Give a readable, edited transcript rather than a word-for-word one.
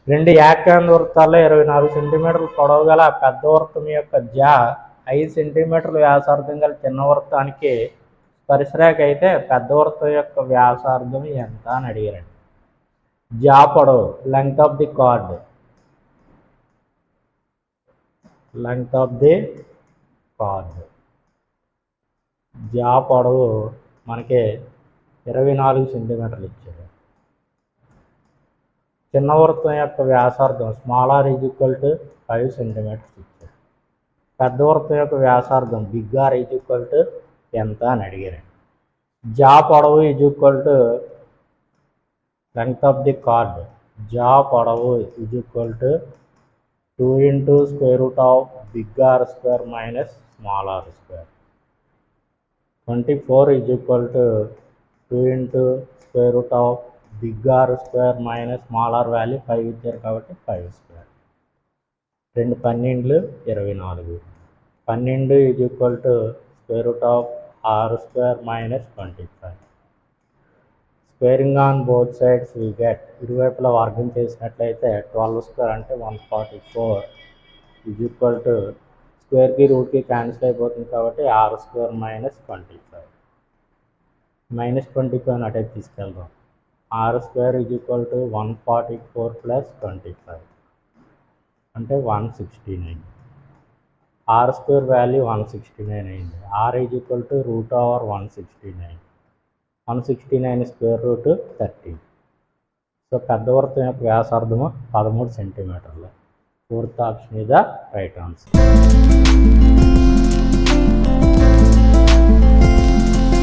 రెండు ఏకాంత వృత్తాల్లో 24 సెంటీమీటర్ల పొడవు గల పెద్ద వృత్తం యొక్క జా 5 సెంటీమీటర్ల వ్యాసార్థం గల చిన్న వృత్తానికి స్పర్శరేఖ అయితే పెద్ద వృత్తం యొక్క వ్యాసార్థం ఎంత అని అడిగారండి. జా పొడవు length of the card, length of the chord జా పొడవు మనకి 24 సెంటీమీటర్లు ఇచ్చారు. చిన్న వృత్తం యొక్క వ్యాసార్థం small r is equal to 5 centimetres ఇచ్చారు. పెద్ద వృత్తం యొక్క వ్యాసార్థం big r is equal to ఎంత అని అడిగారండి. జా పొడవు is equal to length of the chord, జా పొడవు is equal to 2 into square root of big R square minus small r square. 24 is equal to 2 into square root of big R square minus small r value 5 ఇచ్చారు కాబట్టి 5 square. 2 12 24. 12 is equal to square root of r square minus 25. Squaring on both sides we get, ఇరువైపులా వర్గం చేసినట్లయితే 12 square అంటే 144 is equal to స్క్వేర్కి రూట్కి cancel అయిపోతుంది కాబట్టి ఆర్ స్క్వేర్ మైనస్ 25. మైనస్ 25 అటే తీసుకెళ్దాం. R square is equal to 144 plus 25 అంటే 169. ఆర్ స్క్వేర్ వాల్యూ 169 అయింది. R is equal to root over 169. 169 square root 30. So పెద్ద వృత్తం యొక్క వ్యాసార్థము 13 సెంటీమీటర్లు. Fourth option is the right answer.